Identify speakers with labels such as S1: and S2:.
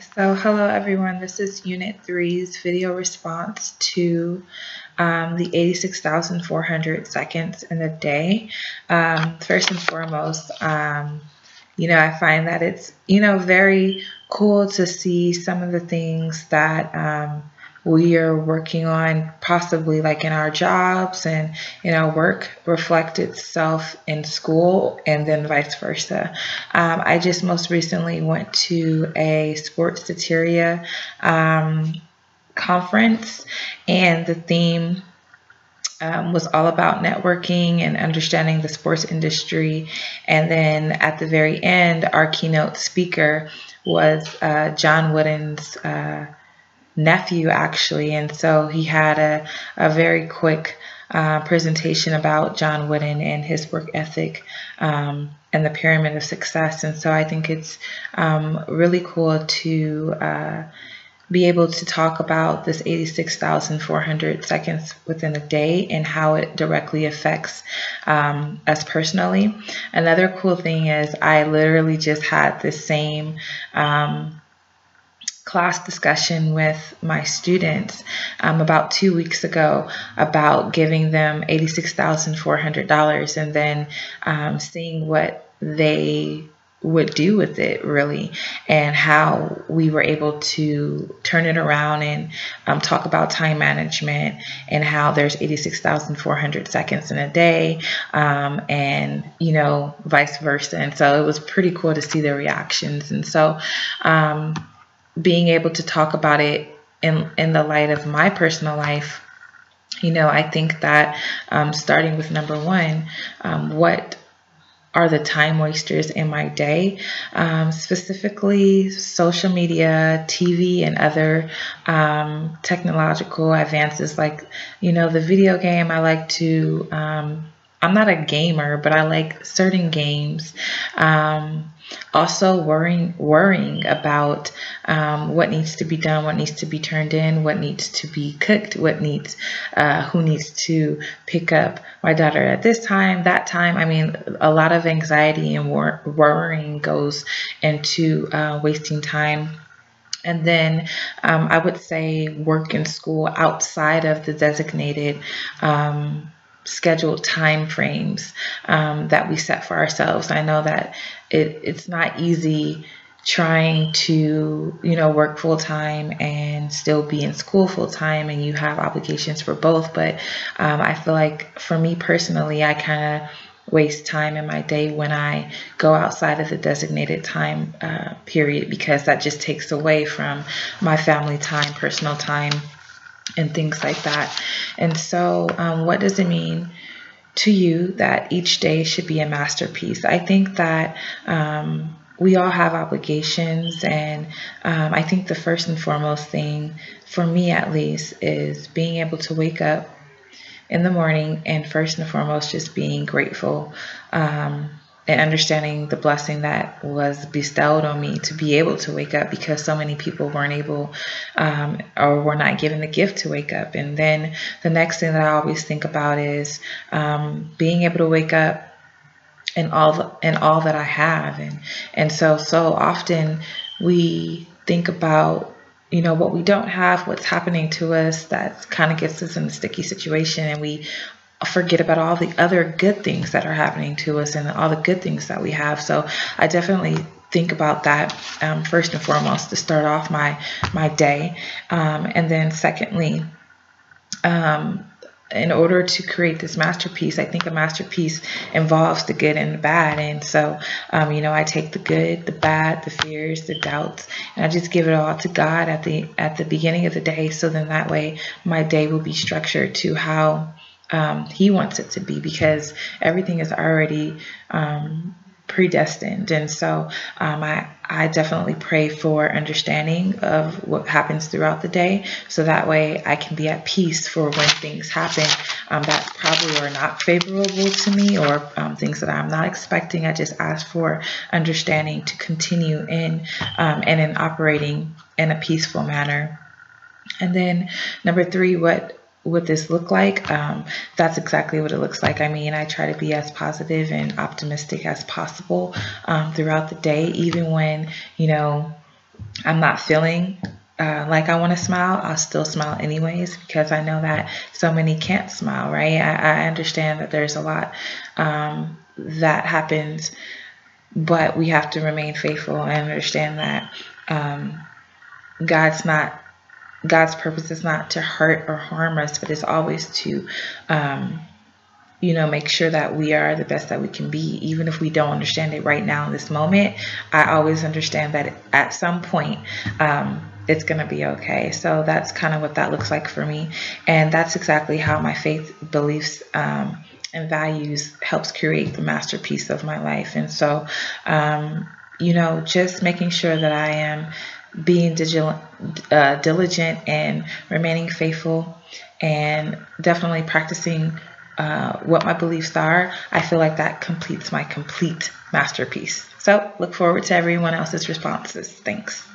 S1: So hello everyone, this is Unit 3's video response to the 86,400 seconds in a day. First and foremost, I find that it's, very cool to see some of the things that we are working on, possibly like in our jobs and in our work, reflect itself in school and then vice versa. I just most recently went to a sports Sateria conference, and the theme was all about networking and understanding the sports industry. And then at the very end, our keynote speaker was John Wooden's nephew, actually. And so he had a very quick presentation about John Wooden and his work ethic and the pyramid of success. And so I think it's really cool to be able to talk about this 86,400 seconds within a day and how it directly affects us personally. Another cool thing is I literally just had the same class discussion with my students about 2 weeks ago about giving them $86,400 and then seeing what they would do with it, really, and how we were able to turn it around and talk about time management and how there's 86,400 seconds in a day, and vice versa. And so it was pretty cool to see their reactions. And so being able to talk about it in the light of my personal life, I think that starting with number one, what are the time wasters in my day, specifically social media, TV, and other technological advances like, the video game. I like to, I'm not a gamer, but I like certain games. Also worrying about what needs to be done, what needs to be turned in, what needs to be cooked, who needs to pick up my daughter at this time, that time. I mean, a lot of anxiety and worrying goes into wasting time. And then I would say work and school outside of the designated scheduled time frames that we set for ourselves. I know that it's not easy trying to work full time and still be in school full time, and you have obligations for both. But I feel like for me personally, I kind of waste time in my day when I go outside of the designated time period, because that just takes away from my family time, personal time, and things like that. And so what does it mean to you that each day should be a masterpiece? I think that we all have obligations, and I think the first and foremost thing, for me at least, is being able to wake up in the morning and first and foremost just being grateful and understanding the blessing that was bestowed on me to be able to wake up, because so many people weren't able or were not given the gift to wake up. And then the next thing that I always think about is being able to wake up and all that I have. And so often we think about what we don't have, what's happening to us, that kind of gets us in a sticky situation, and we forget about all the other good things that are happening to us and all the good things that we have. So I definitely think about that first and foremost to start off my day. And then secondly, in order to create this masterpiece, I think a masterpiece involves the good and the bad. And so, I take the good, the bad, the fears, the doubts, and I just give it all to God at the beginning of the day. So then that way my day will be structured to how He wants it to be, because everything is already predestined. And so I definitely pray for understanding of what happens throughout the day, so that way I can be at peace for when things happen that probably are not favorable to me, or things that I'm not expecting. I just ask for understanding to continue in and in operating in a peaceful manner. And then number three, what would this look like? That's exactly what it looks like. I mean, I try to be as positive and optimistic as possible throughout the day, even when, I'm not feeling like I want to smile, I'll still smile anyways, because I know that so many can't smile, right? I understand that there's a lot that happens, but we have to remain faithful and understand that God's not God's purpose is not to hurt or harm us, but it's always to make sure that we are the best that we can be, even if we don't understand it right now in this moment. I always understand that at some point, it's going to be okay. So that's kind of what that looks like for me. And that's exactly how my faith, beliefs, and values helps create the masterpiece of my life. And so, just making sure that I am being diligent and remaining faithful, and definitely practicing what my beliefs are, I feel like that completes my complete masterpiece. So look forward to everyone else's responses. Thanks.